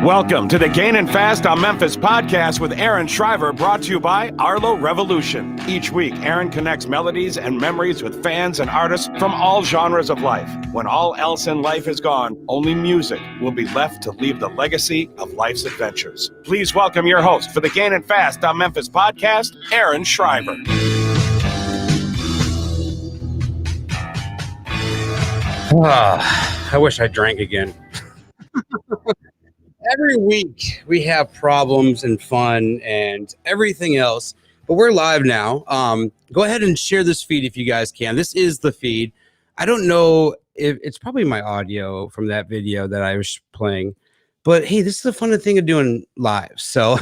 Welcome to the Gainin Fast on Memphis podcast with Aaron Shriver, brought to you by Arlo Revolution. Each week, Aaron connects melodies and memories with fans and artists from all genres of life. When all else in life is gone, only music will be left to leave the legacy of life's adventures. Please welcome your host for the Gainin Fast on Memphis podcast, Aaron Shriver. I wish I drank again. Every week we have problems and fun and everything else, but we're live now. Go ahead and share this feed if you guys can. This is the feed. I don't know if it's probably my audio from that video that I was playing, but hey, this is the fun thing of doing live. So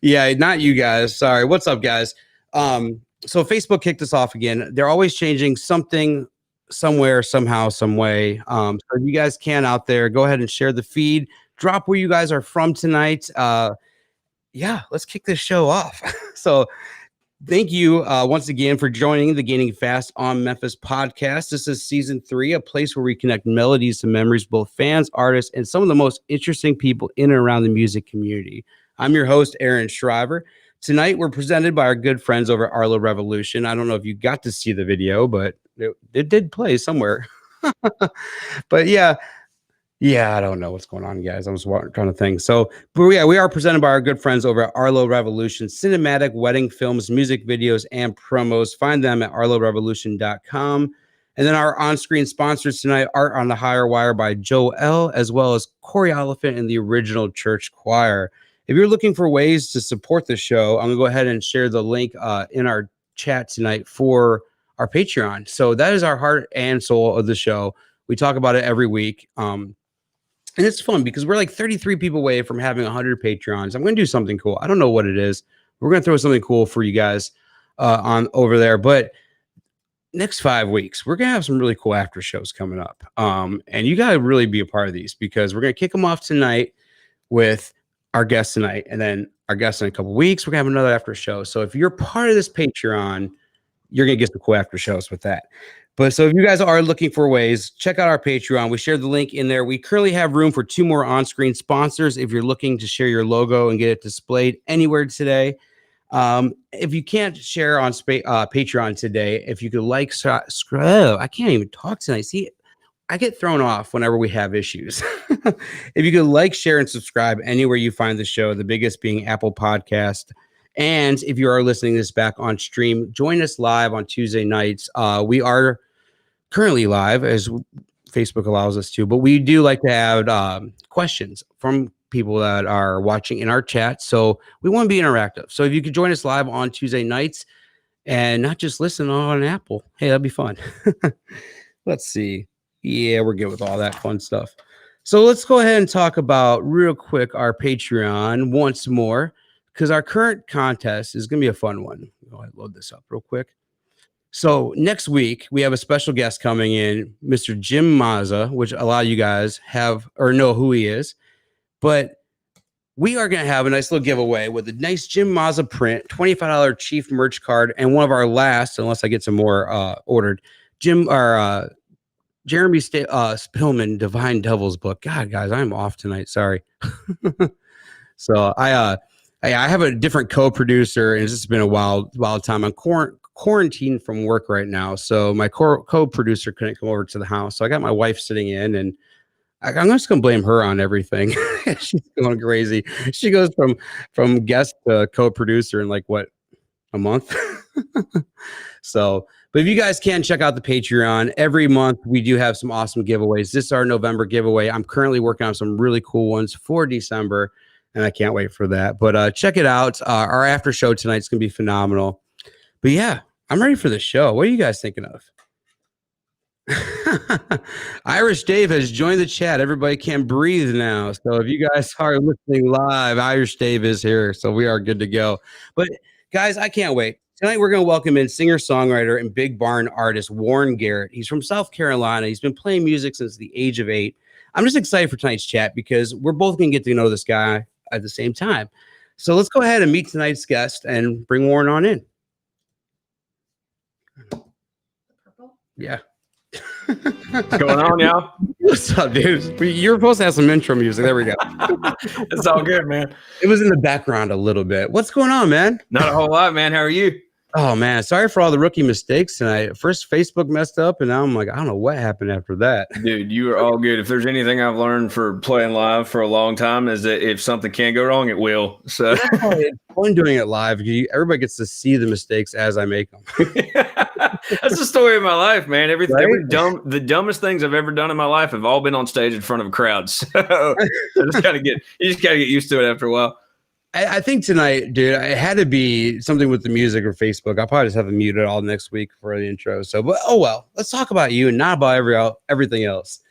yeah, not you guys. Sorry. What's up, guys? So Facebook kicked us off again. They're always changing something somewhere, somehow, some way. So if you guys can out there, go ahead and share the feed. Drop where you guys are from tonight. Yeah, let's kick this show off. So thank you once again for joining the Gainin Fast on Memphis podcast. This is season 3, a place where we connect melodies to memories, both fans, artists, and some of the most interesting people in and around the music community. I'm your host, Aaron Shriver. Tonight, we're presented by our good friends over at Arlo Revolution. I don't know if you got to see the video, but it did play somewhere. But yeah, I don't know what's going on, guys. I'm just trying to think. So, but yeah, we are presented by our good friends over at Arlo Revolution, cinematic wedding films, music videos, and promos. Find them at arlorevolution.com. And then our on-screen sponsors tonight, Art on the Higher Wire by Joe L., as well as Corey Oliphant and the Original Church Choir. If you're looking for ways to support the show, I'm going to go ahead and share the link in our chat tonight for our Patreon. So that is our heart and soul of the show. We talk about it every week. And it's fun because we're like 33 people away from having 100 Patreons. I'm going to do something cool. I don't know what it is. We're going to throw something cool for you guys on over there. But next 5 weeks, we're going to have some really cool after shows coming up. And you got to really be a part of these because we're going to kick them off tonight with our guest tonight. And then our guest in a couple of weeks, we're going to have another after show. So if you're part of this Patreon, you're going to get some cool after shows with that. But so if you guys are looking for ways, check out our Patreon. We shared the link in there. We currently have room for 2 more on-screen sponsors if you're looking to share your logo and get it displayed anywhere today. If you can't share on Patreon today, if you could I can't even talk tonight. See, I get thrown off whenever we have issues. If you could share, and subscribe anywhere you find the show, the biggest being Apple Podcast. And if you are listening to this back on stream, join us live on Tuesday nights. We are currently live as Facebook allows us to, but we do like to have questions from people that are watching in our chat. So we want to be interactive. So if you could join us live on Tuesday nights and not just listen on Apple, hey, that'd be fun. Let's see. Yeah, we're good with all that fun stuff. So let's go ahead and talk about real quick our Patreon once more, because our current contest is going to be a fun one. Go ahead and load this up real quick. So next week, we have a special guest coming in, Mr. Jim Mazza, which a lot of you guys have or know who he is. But we are going to have a nice little giveaway with a nice Jim Mazza print, $25 Chief merch card, and one of our last, unless I get some more ordered, Jeremy Spillman, Divine Devil's book. God, guys, I'm off tonight. Sorry. So I have a different co-producer, and it's just been a wild time. I'm quarantined from work right now, so my co-producer couldn't come over to the house. So I got my wife sitting in, and I'm just gonna blame her on everything. She's going crazy. She goes from guest to co-producer in like what, a month. So, but if you guys can check out the Patreon, every month we do have some awesome giveaways. This is our November giveaway. I'm currently working on some really cool ones for December, and I can't wait for that. But check it out. Our after show tonight is going to be phenomenal. But yeah, I'm ready for the show. What are you guys thinking of? Irish Dave has joined the chat. Everybody can breathe now. So if you guys are listening live, Irish Dave is here. So we are good to go. But guys, I can't wait. Tonight we're going to welcome in singer-songwriter and big barn artist Warren Garrett. He's from South Carolina. He's been playing music since the age of 8. I'm just excited for tonight's chat because we're both going to get to know this guy at the same time. So let's go ahead and meet tonight's guest and bring Warren on in. Purple? Yeah. What's going on, y'all? What's up, dude? You're supposed to have some intro music. There we go. It's all good, man. It was in the background a little bit. What's going on, man? Not a whole lot, man. How are you? Oh, man. Sorry for all the rookie mistakes tonight. First, Facebook messed up, and now I'm like, I don't know what happened after that. Dude, you are all good. If there's anything I've learned for playing live for a long time is that if something can go wrong, it will. So It's fun doing it live. Everybody gets to see the mistakes as I make them. That's the story of my life, man. The dumbest things I've ever done in my life have all been on stage in front of a crowd. So you just gotta get used to it after a while. I think tonight, dude, it had to be something with the music or Facebook. I'll probably just have it muted all next week for the intro. So, but oh well, let's talk about you and not about everything else.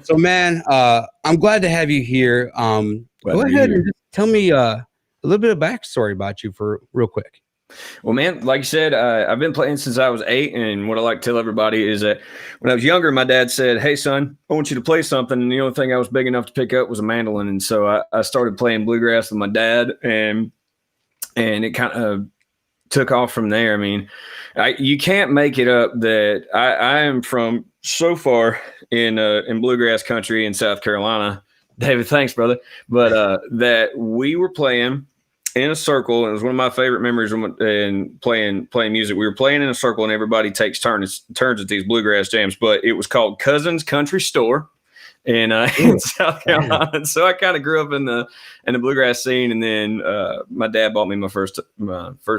So, man, I'm glad to have you here. Go ahead and just tell me a little bit of backstory about you for real quick. Well, man, like you said, I've been playing since I was 8. And what I like to tell everybody is that when I was younger, my dad said, "Hey, son, I want you to play something." And the only thing I was big enough to pick up was a mandolin. And so I started playing bluegrass with my dad, and it kind of took off from there. I mean, you can't make it up that I am from so far in bluegrass country in South Carolina. David, thanks, brother. But that we were playing in a circle. It was one of my favorite memories in playing music. We were playing in a circle, and everybody takes turns at these bluegrass jams. But it was called Cousins Country Store in South Carolina. And so I kind of grew up in the bluegrass scene. And then my dad bought me my first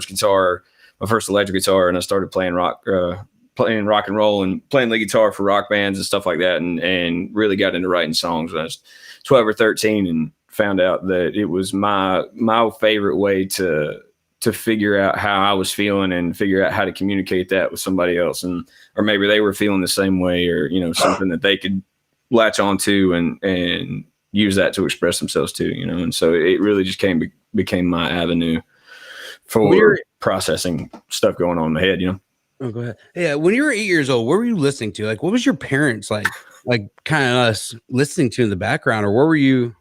guitar, my first electric guitar, and I started playing rock and roll and playing lead guitar for rock bands and stuff like that. And really got into writing songs when I was 12 or 13, and found out that it was my favorite way to figure out how I was feeling and figure out how to communicate that with somebody else, or maybe they were feeling the same way, or something that they could latch onto and use that to express themselves too, and so it really just became my avenue for processing stuff going on in my head. Oh, go ahead. Yeah, when you were 8 years old, what were you listening to? Like, what was your parents like kind of listening to in the background, or where were you?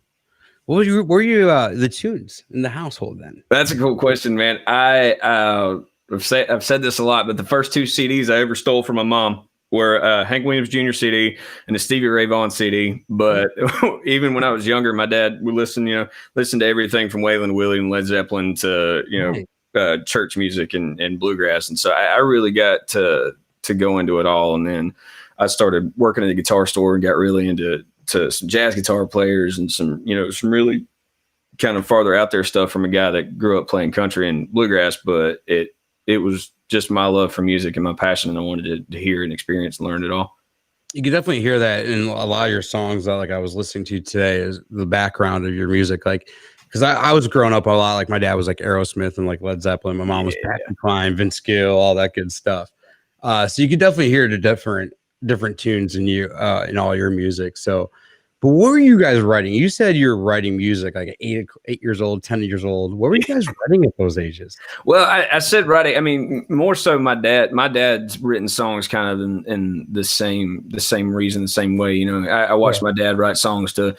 What were you the tunes in the household then? That's a cool question, man. I've said this a lot, but the first 2 CDs I ever stole from my mom were Hank Williams Jr. CD and the Stevie Ray Vaughan CD. But even when I was younger, my dad would listen to everything from Waylon Willie and Led Zeppelin to church music and bluegrass. And so I really got to go into it all. And then I started working at a guitar store and got really into some jazz guitar players and some really kind of farther out there stuff from a guy that grew up playing country and bluegrass. But it was just my love for music and my passion, and I wanted to hear and experience and learn it all. You can definitely hear that in a lot of your songs that I was listening to today, is the background of your music. Because I was growing up a lot, like my dad was like Aerosmith and like Led Zeppelin. My mom was Patsy Cline, Vince Gill, all that good stuff. So you can definitely hear the different tunes in you in all your music. So, but what were you guys writing? You said you're writing music like at 8 years old, 10 years old. What were you guys writing at those ages? Well, I said writing. I mean, more so my dad's written songs kind of in the same reason, the same way. I watched my dad write songs to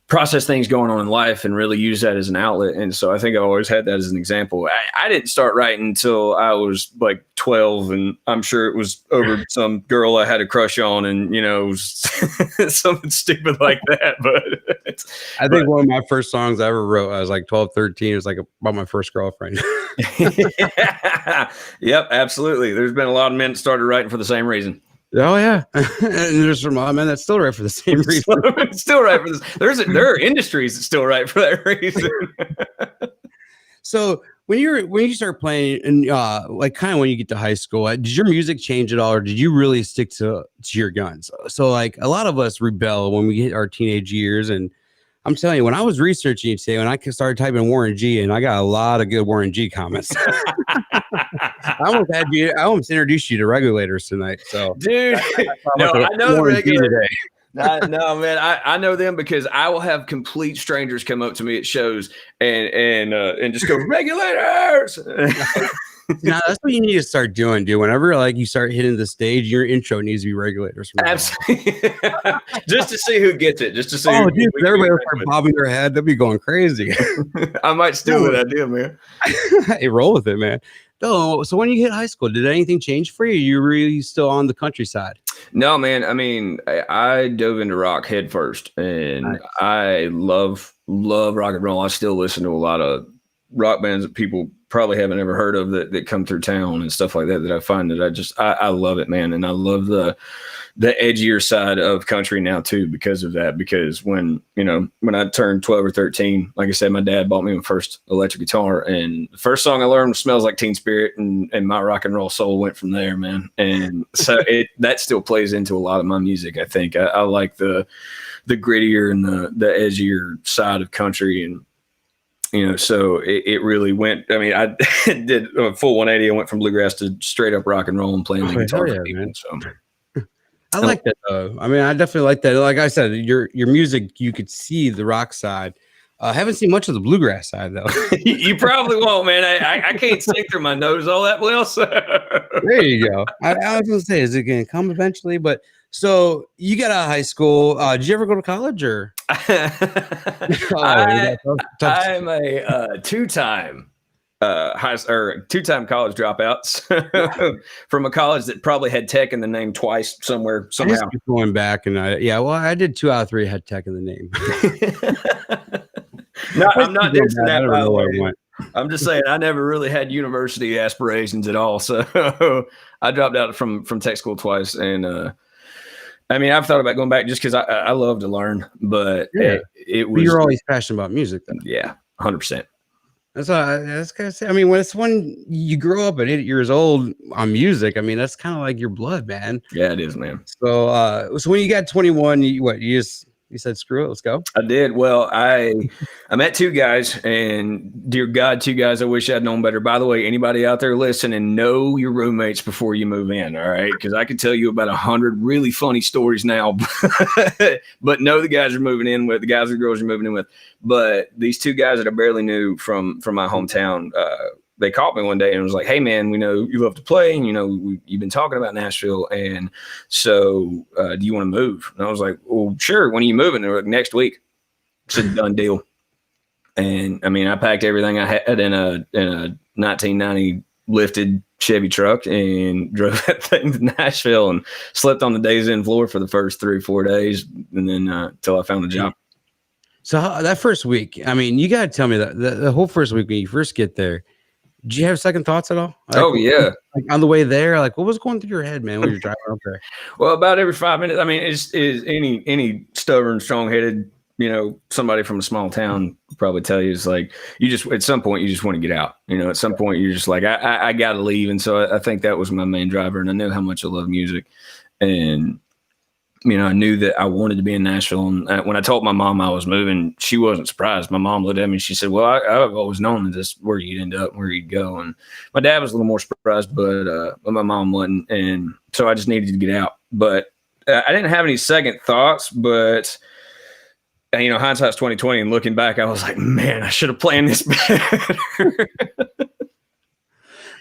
process things going on in life and really use that as an outlet. And so I think I always had that as an example. I didn't start writing until I was like 12, and I'm sure it was over some girl I had a crush on, and something stupid like that. But I think one of my first songs I ever wrote, I was like 12, 13. It was like about my first girlfriend. Yep, absolutely. There's been a lot of men that started writing for the same reason. Oh yeah, and there's some men that's still right for the same reason. Still right for this. There are industries that still right for that reason. So when you start playing, and like kind of when you get to high school, did your music change at all, or did you really stick to your guns? So like a lot of us rebel when we hit our teenage years, and I'm telling you, when I was researching today, when I started typing Warren G, and I got a lot of good Warren G comments. I almost introduced you to regulators tonight. So, dude, no, I know the regulators. No, man, I know them because I will have complete strangers come up to me at shows and just go, regulators. Now that's what you need to start doing, dude. Whenever you start hitting the stage, your intro needs to be regulators. Absolutely. Just to see who gets it. Just to see. Oh, dude, everybody will start bobbing their head. They'll be going crazy. I might steal that idea, man. Hey, roll with it, man. Oh, so when you hit high school, did anything change for you? You really still on the countryside? No, man. I mean, I dove into rock head first, and Nice. I love rock and roll. I still listen to a lot of rock bands that people probably haven't ever heard of that come through town and stuff like that. That I find that I love it, man, and I love the edgier side of country now too because of that. Because when I turned 12 or 13, like I said, my dad bought me my first electric guitar, and the first song I learned was "Smells Like Teen Spirit," and my rock and roll soul went from there, man. And so that still plays into a lot of my music. I think I like the grittier and the edgier side of country, and so it really went. I mean, I did a full 180. I went from bluegrass to straight up rock and roll and playing the guitar for people. Man. So. I like that though. I mean, I definitely like that. Like I said, your music, you could see the rock side. I haven't seen much of the bluegrass side though. You probably won't, man. I can't sing through my nose all that well. So there you go. I was gonna say, is it gonna come eventually? But so you got out of high school. Did you ever go to college or? I'm a two-time two-time college dropouts from a college that probably had tech in the name twice somewhere somehow. I just keep going back, and I did 2 out of 3 had tech in the name. No, I'm not dissing that, by the way. I'm just saying I never really had university aspirations at all, so I dropped out from tech school twice, and I mean, I've thought about going back just because I love to learn, but it was. You're always passionate about music, though. Yeah, 100%. That's what I was gonna say. I mean, when you grow up at 8 years old on music, I mean, that's kind of like your blood, man. Yeah, it is, man. So, so when you got 21, you said screw it, let's go. I did. Well, I met 2 guys, and dear God, 2 guys I wish I'd known better. By the way, anybody out there listening, know your roommates before you move in, all right? Because I could tell you about 100 really funny stories now, but know the guys you're moving in with, the guys and girls you're moving in with. But these 2 guys that I barely knew from my hometown, they called me one day and was like, "Hey man, we know you love to play, and you've been talking about Nashville, and so do you want to move?" And I was like, "Well, sure. When are you moving?" They were like, "Next week." It's a done deal. And I mean, I packed everything I had in a 1990 lifted Chevy truck and drove that thing to Nashville and slept on the days in floor for the first 3 or 4 days, and then till I found a job. So that first week, I mean, you got to tell me that the whole first week when you first get there. Did you have second thoughts at all? Oh, yeah. Like on the way there, like what was going through your head, man, when you're driving up there? Well, about every 5 minutes. I mean, is any stubborn, strong-headed, somebody from a small town probably tell you, it's like at some point you just want to get out. At some point you're just like, I got to leave. And so I think that was my main driver. And I knew how much I love music, and I knew that I wanted to be in Nashville. And when I told my mom I was moving, she wasn't surprised. My mom looked at me and she said, "Well, I've always known that this is where you'd end up, where you'd go." And my dad was a little more surprised, but my mom wasn't. And so I just needed to get out. But I didn't have any second thoughts. But hindsight's 2020. And looking back, I was like, man, I should have planned this better.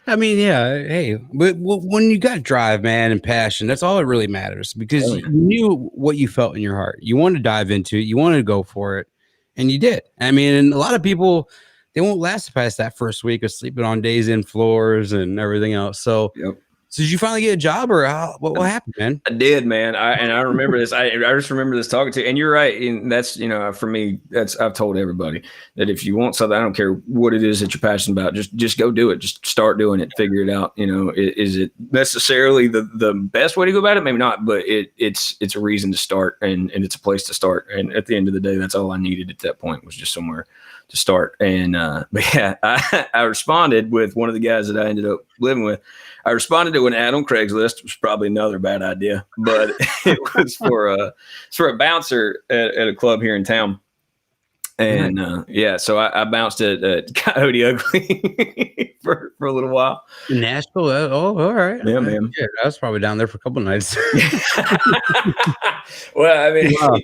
I mean, yeah. Hey, but when you got drive, man, and passion, that's all that really matters, because you knew what you felt in your heart. You wanted to dive into it. You wanted to go for it, and you did. I mean, and a lot of people, they won't last past that first week of sleeping on days in floors and everything else. So, So did you finally get a job, or what happened, man? I did, man. I remember this. I just remember this talking to you. And you're right. And that's, for me, I've told everybody that if you want something, I don't care what it is that you're passionate about, just go do it. Just start doing it. Figure it out. Is it necessarily the best way to go about it? Maybe not, but it's a reason to start, and it's a place to start. And at the end of the day, that's all I needed at that point, was just somewhere to start. And but yeah, I responded with one of the guys that I ended up living with. I responded to an ad on Craigslist, which was probably another bad idea, but it was for a bouncer at a club here in town. And so I bounced at Coyote Ugly for a little while. In Nashville? Oh, all right. Yeah, man. Yeah, I was probably down there for a couple nights. Well, I mean, wow.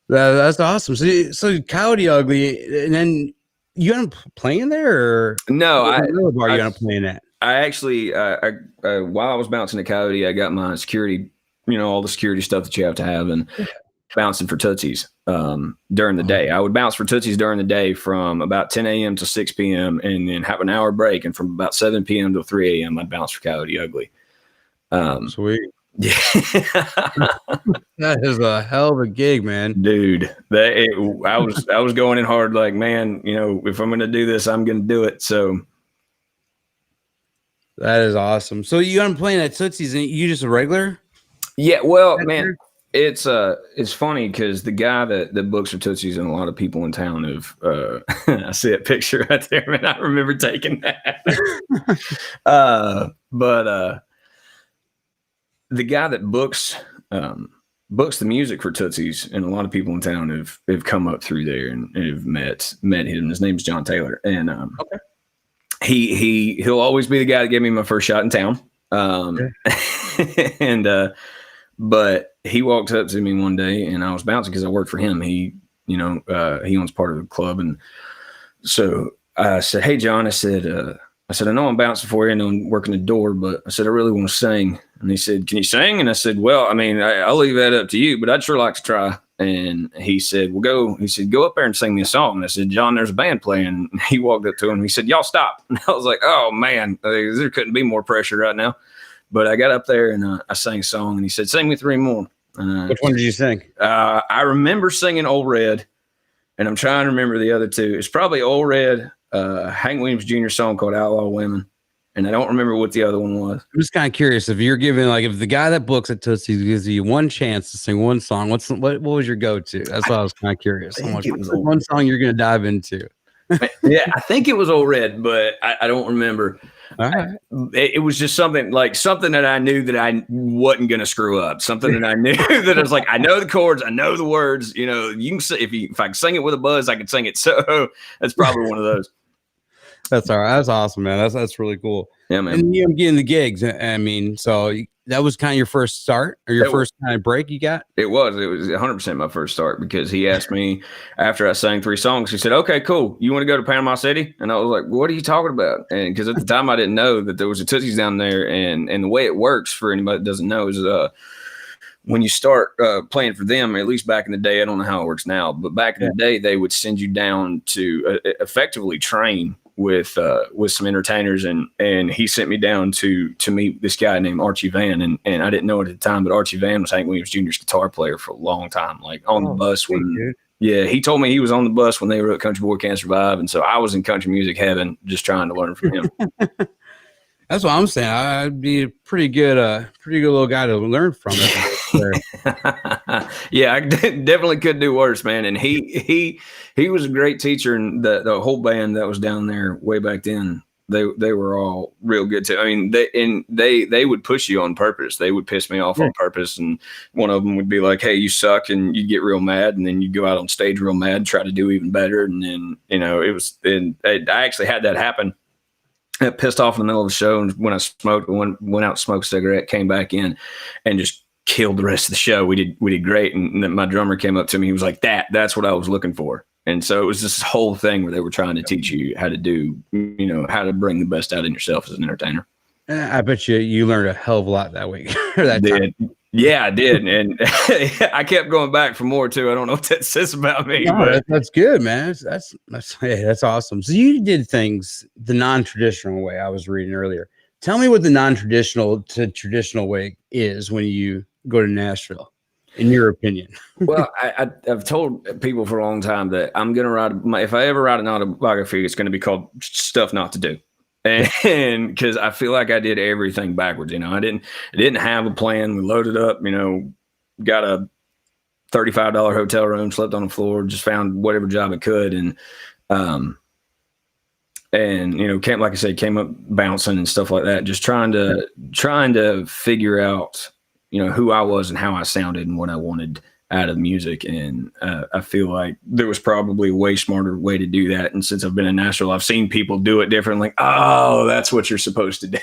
That's awesome. So Coyote Ugly, and then you end up playing there, or no? You end up playing at? I actually, while I was bouncing at Coyote, I got my security, all the security stuff that you have to have, and bouncing for Tootsies. during the day. I would bounce for Tootsie's during the day from about 10 a.m. to 6 p.m. and then have an hour break. And from about 7 p.m. to 3 a.m. I'd bounce for Coyote Ugly. Sweet. Yeah. That is a hell of a gig, man. Dude, I was going in hard, like, man, you know, if I'm going to do this, I'm going to do it. So that is awesome. So I'm playing at Tootsie's and you just a regular? Yeah, well, man, it's funny because the guy that books for Tootsie's and a lot of people in town have I see a picture right there, man. I remember taking that. But the guy that books the music for Tootsie's and a lot of people in town have come up through there and have met him. His name's John Taylor, and okay. He'll always be the guy that gave me my first shot in town. And but he walked up to me one day and I was bouncing because I worked for him. He owns part of the club, and so I said, "Hey, John," I said, "I know I'm bouncing for you and I'm working the door, but I said, I really want to sing." And he said, "Can you sing?" And I said, "Well, I mean, I'll leave that up to you, but I'd sure like to try." And he said, "Well, go." He said, "Go up there and sing me a song." And I said, "John, there's a band playing." And he walked up to him. He said, "Y'all stop." And I was like, "Oh man, there couldn't be more pressure right now." But I got up there and I sang a song, and he said, "Sing me 3 more." Which one did you sing? I remember singing Old Red, and I'm trying to remember the other two. It's probably Old Red, Hank Williams Jr. song called Outlaw Women, and I don't remember what the other one was. I'm just kind of curious if you're giving, like, if the guy that books at Tootsie's gives you one chance to sing one song, what was your go-to? That's what I was kind of curious. What's one song you're going to dive into? Yeah, I think it was Old Red, but I don't remember. All right. It was just something that I knew that I wasn't going to screw up. Something that I knew that I was like, I know the chords, I know the words. You know, you can say if I can sing it with a buzz, I can sing it. So that's probably one of those. That's all right. That's awesome, man. That's really cool. Yeah, man. And you're getting the gigs. I mean, so that was kind of your first start or your first kind of break you got? It was 100% my first start because he asked me after I sang 3 songs, he said, "Okay, cool. You want to go to Panama City?" And I was like, "What are you talking about?" And because at the time I didn't know that there was a Tootsie's down there. And the way it works for anybody that doesn't know is when you start playing for them, at least back in the day, I don't know how it works now, but back in the day, they would send you down to effectively train with some entertainers, and he sent me down to meet this guy named Archie Van, and I didn't know it at the time, but Archie Van was Hank Williams Jr.'s guitar player for a long time, like on the bus he told me he was on the bus when they were at Country Boy Can't Survive, and so I was in country music heaven just trying to learn from him. That's what I'm saying. I'd be a pretty good little guy to learn from. Yeah, I definitely could do worse, man. And he was a great teacher, and the whole band that was down there way back then, they were all real good too. I mean, they would push you on purpose. They would piss me off on purpose, and one of them would be like, "Hey, you suck," and you'd get real mad, and then you'd go out on stage real mad, try to do even better, and then I actually had that happen. I pissed off in the middle of the show, and when I smoked, went out, smoked a cigarette, came back in, and just killed the rest of the show. We did great, and then my drummer came up to me. He was like, "That's what I was looking for." And so it was this whole thing where they were trying to teach you how to do, how to bring the best out in yourself as an entertainer. I bet you learned a hell of a lot that week. That time. Yeah, I did, and I kept going back for more too. I don't know what that says about me. No, but that's good, man. That's awesome. So you did things the non-traditional way. I was reading earlier. Tell me what the non-traditional to traditional way is when you go to Nashville, in your opinion. Well, I've told people for a long time that I'm gonna if I ever write an autobiography, it's gonna be called Stuff Not to Do. And because I feel like I did everything backwards, I didn't have a plan. We loaded up, got a $35 hotel room, slept on the floor, just found whatever job I could, and came up bouncing and stuff like that, just trying to figure out, who I was and how I sounded and what I wanted out of music. And I feel like there was probably a way smarter way to do that. And since I've been in Nashville, I've seen people do it different. Like, oh, that's what you're supposed to do.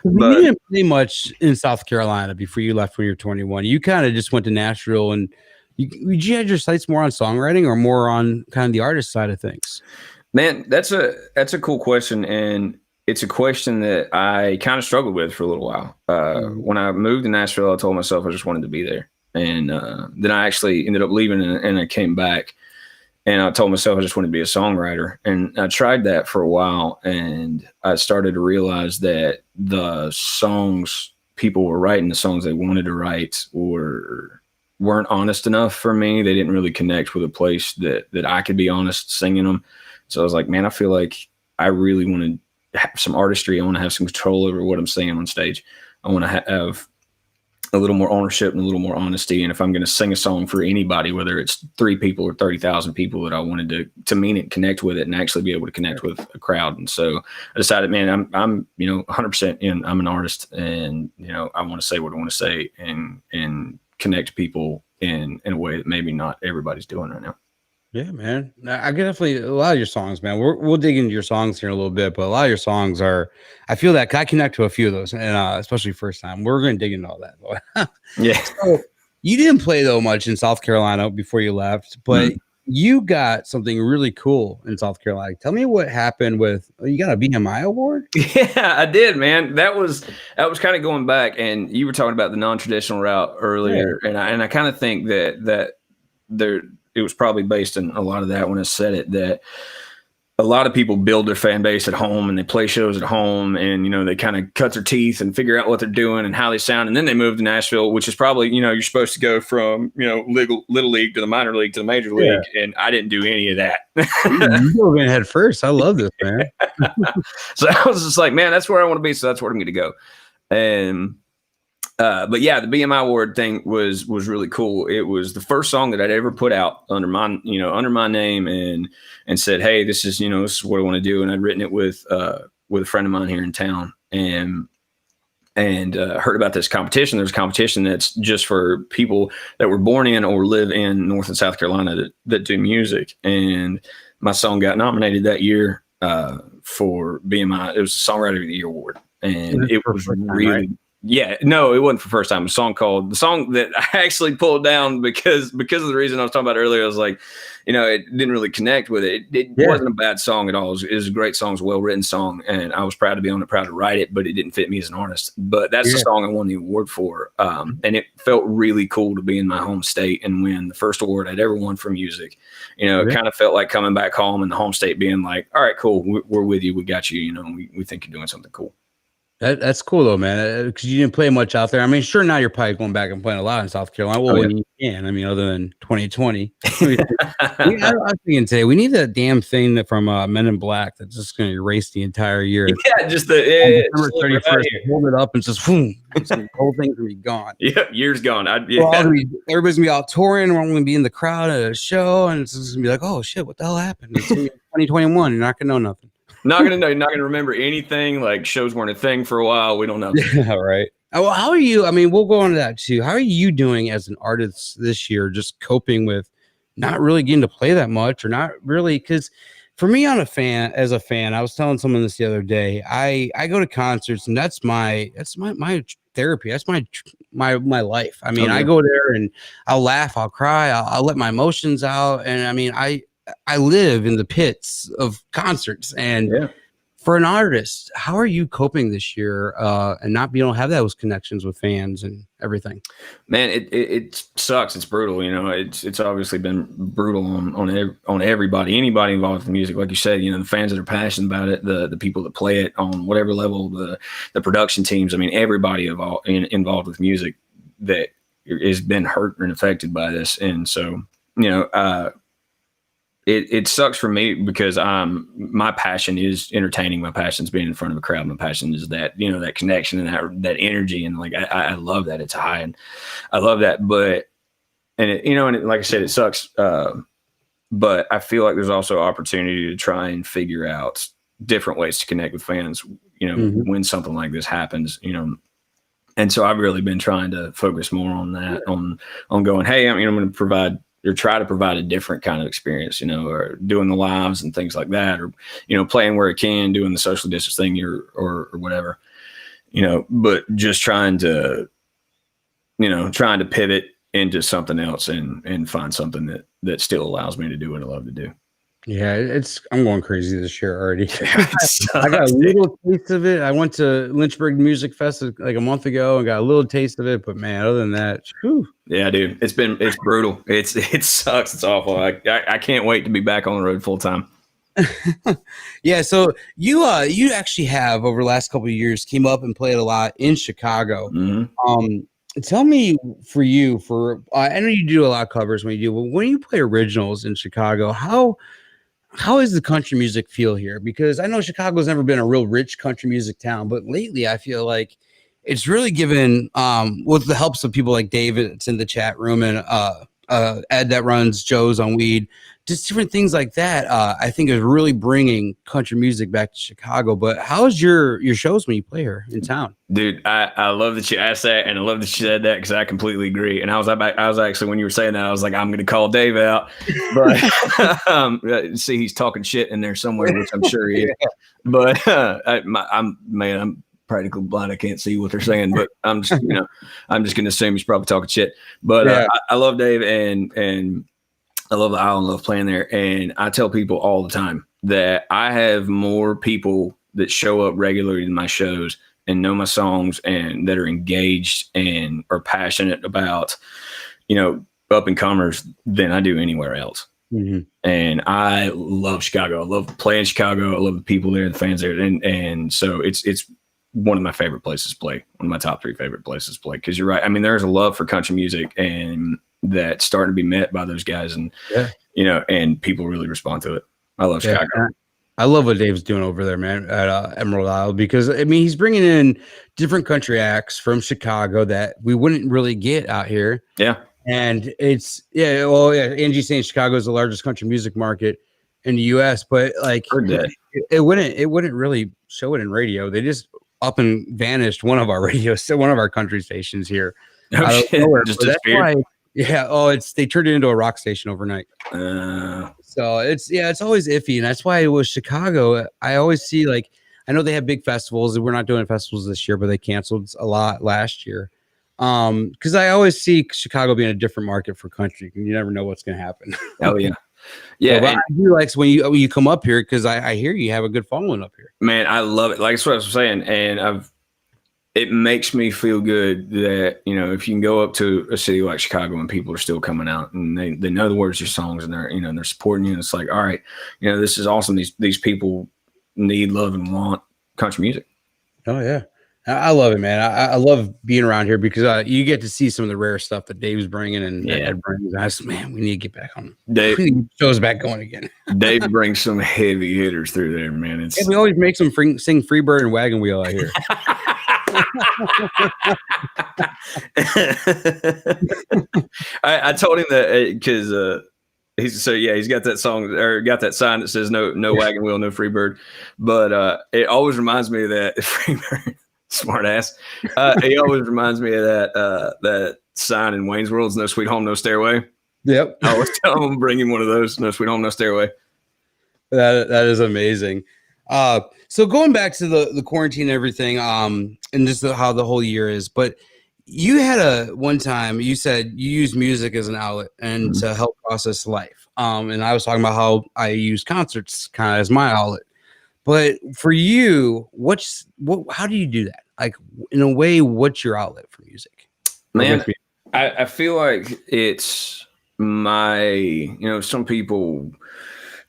You didn't play much in South Carolina before you left when you were 21. You kind of just went to Nashville, and you had your sights more on songwriting or more on kind of the artist side of things? Man, that's a cool question. And it's a question that I kind of struggled with for a little while. When I moved to Nashville, I told myself I just wanted to be there. And then I actually ended up leaving, and I came back, and I told myself I just wanted to be a songwriter. And I tried that for a while, and I started to realize that the songs people were writing, the songs they wanted to write, weren't honest enough for me. They didn't really connect with a place that I could be honest singing them. So I was like, man, I feel like I really want to have some artistry. I want to have some control over what I'm singing on stage. I want to have a little more ownership and a little more honesty. And if I'm going to sing a song for anybody, whether it's 3 people or 30,000 people, that I wanted to mean it, connect with it, and actually be able to connect with a crowd. And so I decided, man, I'm 100% in. I'm an artist, and I want to say what I want to say and connect people in a way that maybe not everybody's doing right now. Yeah, man. I get definitely a lot of your songs, man. We'll dig into your songs here in a little bit, but a lot of your songs I feel that I connect to a few of those, and especially first time. We're going to dig into all that. Yeah. So you didn't play though much in South Carolina before you left, but you got something really cool in South Carolina. Tell me what happened with, you got a BMI award? Yeah, I did, man. That was kind of going back, and you were talking about the non-traditional route earlier. Yeah. And I kind of think that it was probably based on a lot of that when I said it, that a lot of people build their fan base at home, and they play shows at home, and, they kind of cut their teeth and figure out what they're doing and how they sound. And then they move to Nashville, which is probably, you're supposed to go from, little league to the minor league to the major league. Yeah. And I didn't do any of that. You went head first. I love this, man. So I was just like, man, that's where I want to be. So that's where I'm going to go. And, but yeah, the BMI award thing was really cool. It was the first song that I'd ever put out under my name and said, hey, this is what I want to do. And I'd written it with a friend of mine here in town, and heard about this competition. There's a competition that's just for people that were born in or live in North and South Carolina that do music. And my song got nominated that year for BMI. It was the Songwriter of the Year award. And it was really, right? Yeah, no, it wasn't for the first time. The song that I actually pulled down because of the reason I was talking about earlier. I was like, it didn't really connect with it. It wasn't a bad song at all. It was a great song. It was a well-written song, and I was proud to be on it, proud to write it, but it didn't fit me as an artist. But that's the song I won the award for. And it felt really cool to be in my home state and win the first award I'd ever won for music. It kind of felt like coming back home and the home state being like, all right, cool, we're with you. We got you, we think you're doing something cool. That's cool though, man. Because you didn't play much out there. I mean, sure, now you're probably going back and playing a lot in South Carolina. Well, when you can. I mean, other than 2020. I was thinking today, we need that damn thing from Men in Black that's just going to erase the entire year. Yeah, just the December 31st. Hold it up and just boom, the whole thing's gonna be gone. Yeah, year's gone. Everybody's gonna be out touring. We're gonna be in the crowd at a show, and it's just gonna be like, oh shit, what the hell happened? It's 2021. You're not gonna know nothing. Not gonna know. You're not gonna remember anything. Like, shows weren't a thing for a while. We don't know. Yeah, right. Well, how are you? I mean, we'll go on to that too. How are you doing as an artist this year? Just coping with not really getting to play that much, or not really? Because for me, as a fan, I was telling someone this the other day. I go to concerts, and that's my therapy. That's my life. I mean, I go there and I'll laugh, I'll cry, I'll let my emotions out, and I mean, I live in the pits of concerts. And for an artist, how are you coping this year and not being able to have those connections with fans and everything? Man, it sucks. It's brutal. It's obviously been brutal on everybody, anybody involved with music. Like you said, the fans that are passionate about it, the people that play it on whatever level, the production teams. I mean, everybody involved with music that has been hurt and affected by this. And so, It sucks for me because my passion is entertaining. My passion is being in front of a crowd. My passion is that, that connection and that energy. And like, I love that. It's high and I love that. But, like I said, it sucks. But I feel like there's also opportunity to try and figure out different ways to connect with fans, when something like this happens, And so I've really been trying to focus more on that, on going, hey, I'm going to try to provide a different kind of experience, or doing the lives and things like that, or, playing where it can, doing the social distance thing or whatever, but just trying to pivot into something else and find something that still allows me to do what I love to do. Yeah, I'm going crazy this year already. It I got a sucks, dude. little taste of it. I went to Lynchburg Music Fest like a month ago and got a little taste of it, but man, other than that, whew. Yeah, dude, it's brutal. It sucks. It's awful. I can't wait to be back on the road full time. Yeah, so you actually have over the last couple of years came up and played a lot in Chicago. Tell me I know you do a lot of covers when you do, but when you play originals in Chicago, how is the country music feel here? Because I know Chicago's never been a real rich country music town, but lately I feel like it's really given with the helps of people like David that's in the chat room and Ed that runs Joe's on Weed, just different things like that. I think is really bringing country music back to Chicago. But how's your shows when you play here in town? Dude, I love that you asked that, and I love that you said that because I completely agree. And I was actually, when you were saying that, I was like, I'm going to call Dave out, but see, he's talking shit in there somewhere, which I'm sure he is. But I'm practically blind. I can't see what they're saying, but I'm just going to assume he's probably talking shit. But I love Dave, and I love the island, love playing there. And I tell people all the time that I have more people that show up regularly to my shows and know my songs and that are engaged and are passionate about, up and comers than I do anywhere else. Mm-hmm. And I love Chicago. I love playing Chicago. I love the people there, the fans there. And so it's one of my favorite places to play, one of my top 3 favorite places to play. Cause you're right. I mean, there's a love for country music and that's starting to be met by those guys. And, and people really respond to it. I love Chicago. I love what Dave's doing over there, man, at Emerald Isle, because I mean, he's bringing in different country acts from Chicago that we wouldn't really get out here. Yeah. And Angie's saying Chicago is the largest country music market in the US, but like it wouldn't really show it in radio. They just up and vanished one of our one of our country stations here. Oh, shit. Just disappeared. They turned it into a rock station overnight. So it's always iffy, and that's why it was Chicago. I always see, like, I know they have big festivals, and we're not doing festivals this year, but they canceled a lot last year. Because I always see Chicago being a different market for country. You never know what's going to happen. Oh yeah, yeah. So, I do like when you come up here, because I hear you have a good following up here. Man, I love it. Like that's what I was saying, and it makes me feel good that, if you can go up to a city like Chicago and people are still coming out and they know the words of your songs and they're, they're supporting you. And it's like, all right, this is awesome. These people need, love, and want country music. Oh yeah. I love it, man. I love being around here because you get to see some of the rare stuff that Dave's bringing and Ed brings. Man, we need to get back on. Dave shows back going again. Dave brings some heavy hitters through there, man. We always make them sing Freebird and Wagon Wheel out here. I told him that because he's got that song or got that sign that says no wagon wheel, no Freebird, but it always reminds me of that Freebird. Smart ass. He always reminds me of that sign in Wayne's World, No Sweet Home, No Stairway. Yep. I always tell him bring him one of those, No Sweet Home, No Stairway. That is amazing. So going back to the quarantine and everything, and just how the whole year is, but you had one time you said you use music as an outlet and to help process life. And I was talking about how I use concerts kind of as my outlet, but for you, how do you do that? Like in a way, what's your outlet for music? Man, I feel like it's my, some people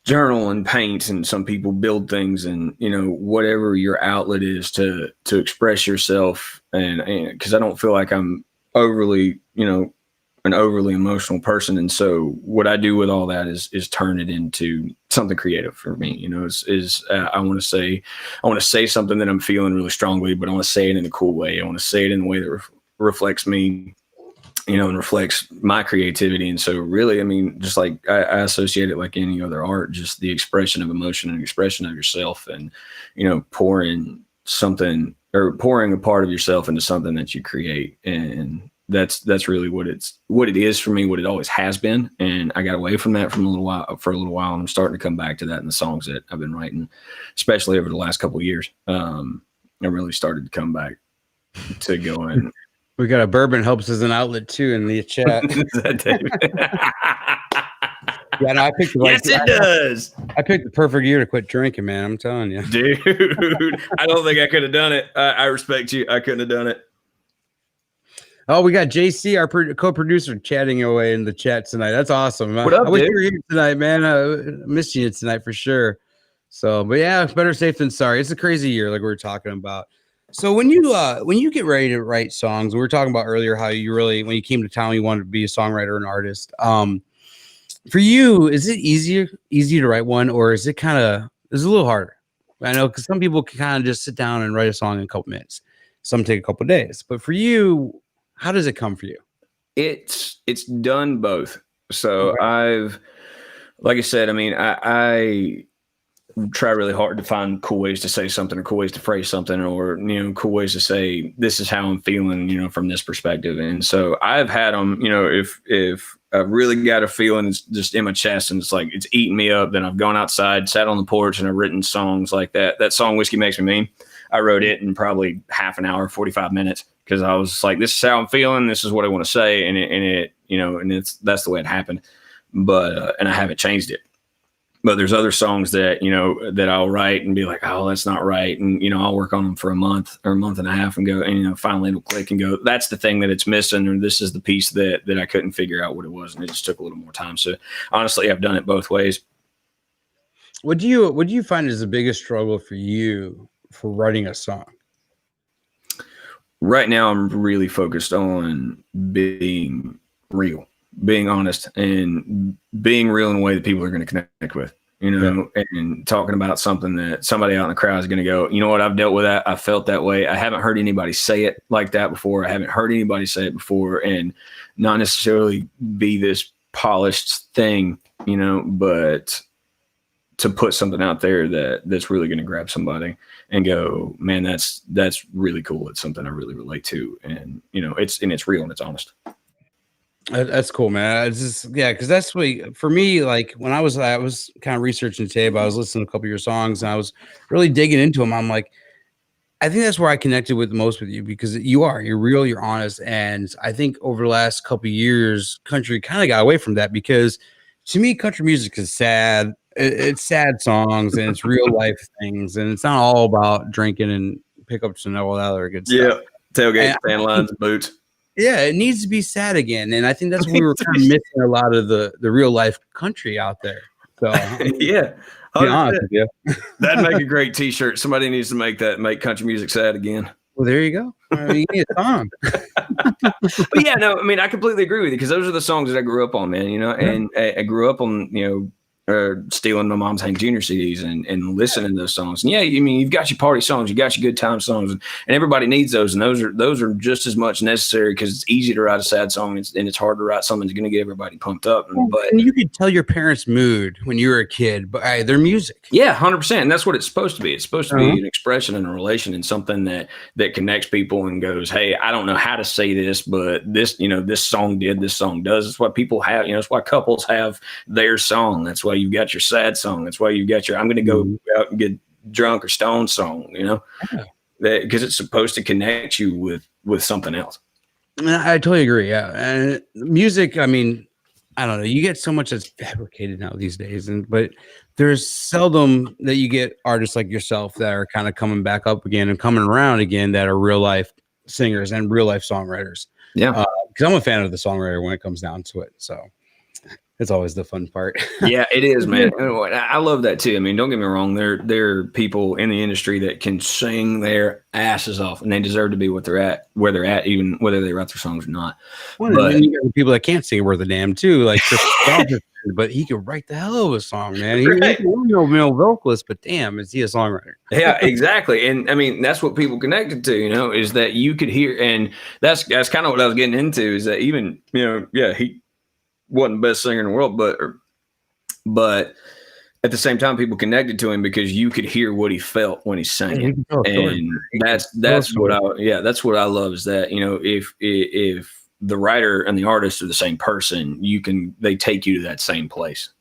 journal and paint and some people build things and, whatever your outlet is to express yourself. And because I don't feel like I'm overly, an overly emotional person. And so what I do with all that is turn it into something creative for me, I want to say something that I'm feeling really strongly, but I want to say it in a cool way. I want to say it in a way that reflects me, and reflects my creativity. And so really, I mean, just like I associate it like any other art, just the expression of emotion and expression of yourself and, pouring a part of yourself into something that you create. And that's really what it is for me, what it always has been. And I got away from that for a little while. And I'm starting to come back to that in the songs that I've been writing, especially over the last couple of years. I really started to come back to going. We got a bourbon helps as an outlet too in the chat. Is that David? Yeah, no, I picked the right. Yes, it does. I picked the perfect year to quit drinking, man. I'm telling you. Dude, I don't think I could have done it. I respect you. I couldn't have done it. Oh, we got JC, our co-producer, chatting away in the chat tonight. That's awesome. What up, I wish dude? you were here tonight, man. I missed you tonight for sure. So, but yeah, it's better safe than sorry. It's a crazy year, like we were talking about. So when you get ready to write songs, we were talking about earlier how you really, when you came to town, you wanted to be a songwriter and artist. For you, is it easy to write one, or is it a little harder? I know because some people can kind of just sit down and write a song in a couple minutes. Some take a couple days, but for you, how does it come for you? It's done both. So like I said, I mean, I try really hard to find cool ways to say something or cool ways to phrase something or, cool ways to say, this is how I'm feeling, from this perspective. And so I've had them, if I've really got a feeling it's just in my chest and it's like, it's eating me up, then I've gone outside, sat on the porch and I've written songs like that. That song Whiskey Makes Me Mean, I wrote it in probably half an hour, 45 minutes. Because I was like, this is how I'm feeling. This is what I want to say. And that's the way it happened. But, and I haven't changed it. But there's other songs that, that I'll write and be like, oh, that's not right. And, I'll work on them for a month or a month and a half and go, and, finally it'll click and go, that's the thing that it's missing. Or this is the piece that I couldn't figure out what it was. And it just took a little more time. So honestly, I've done it both ways. What do you find is the biggest struggle for you for writing a song? Right now, I'm really focused on being real, being honest, and being real in a way that people are going to connect with, and talking about something that somebody out in the crowd is going to go, you know what, I've dealt with that. I felt that way. I haven't heard anybody say it like that before. I haven't heard anybody say it before, and not necessarily be this polished thing, but to put something out there that's really going to grab somebody and go, man, that's really cool. It's something I really relate to. And, it's real and it's honest. That's cool, man. It's just, because that's what, for me, like when I was kind of researching tape, I was listening to a couple of your songs and I was really digging into them. I'm like, I think that's where I connected with most with you because you're real, you're honest. And I think over the last couple of years, country kind of got away from that because to me, country music is sad. It's sad songs and it's real life things. And it's not all about drinking and pickups and all that other good stuff. Yeah. Tailgate, fan lines, boots. Yeah. It needs to be sad again. And I think that's what we were kind of missing a lot of the real life country out there. So yeah. Be honest with you. That'd make a great t-shirt. Somebody needs to make country music sad again. Well, there you go. You need a song. But yeah, no, I mean, I completely agree with you because those are the songs that I grew up on, man, and I grew up on, stealing my mom's Hank Jr. CDs and listening to those songs. And yeah, I mean, you've got your party songs, you got your good time songs, and everybody needs those. And those are just as much necessary because it's easy to write a sad song and it's hard to write something that's going to get everybody pumped up. And you could tell your parents' mood when you were a kid by their music. Yeah, 100%. And that's what it's supposed to be. It's supposed to be an expression and a relation and something that connects people and goes, hey, I don't know how to say this, but this, this song did, this song does. It's what people have, it's why couples have their song. That's why you've got your sad song. That's why you've got your I'm going to go out and get drunk or stoned song, because it's supposed to connect you with something else. I totally agree. Yeah. And music, I mean, I don't know. You get so much that's fabricated now these days, but there's seldom that you get artists like yourself that are kind of coming back up again and coming around again that are real life singers and real life songwriters. Yeah. Because I'm a fan of the songwriter when it comes down to it. So it's always the fun part. Yeah, it is, man. I love that too. I mean, don't get me wrong. There are people in the industry that can sing their asses off, and they deserve to be where they're at, even whether they write their songs or not. Well, but then you got people that can't sing worth a damn too, like Chris but he could write the hell of a song, man. He's no male vocalist, but damn, is he a songwriter? Yeah, exactly. And I mean, that's what people connected to, is that you could hear, and that's kind of what I was getting into, is that even, he wasn't the best singer in the world, but at the same time, people connected to him because you could hear what he felt when he sang it. And that's what I love is that, if the writer and the artist are the same person, they take you to that same place.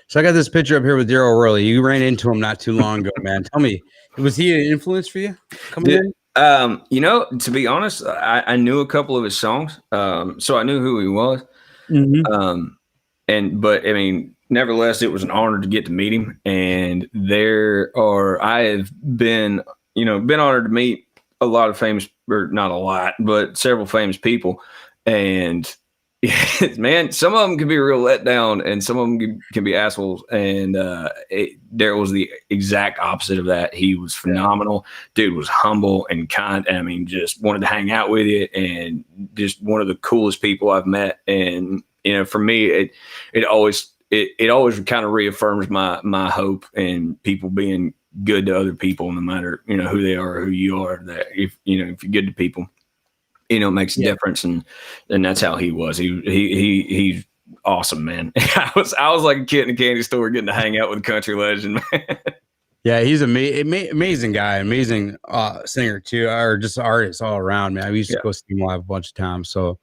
So I got this picture up here with Daryl Worley. You ran into him not too long ago, man. Tell me, was he an influence for you coming in? To be honest, I knew a couple of his songs. So I knew who he was. Mm-hmm. But I mean, nevertheless, it was an honor to get to meet him. And I have been honored to meet a lot of famous, or not a lot, but several famous people. And man, some of them can be real let down, and some of them can be assholes. And there was the exact opposite of that. He was phenomenal. Dude was humble and kind. I mean, just wanted to hang out with you, and just one of the coolest people I've met. And for me, it always kind of reaffirms my hope in people being good to other people, no matter who they are or who you are. That if you're good to people, it makes a difference, and that's how he was. He's awesome, man. I was like a kid in a candy store getting to hang out with a country legend, man. Yeah, he's amazing guy, amazing singer too, or just artist all around, man. We used to go see him live a bunch of times. So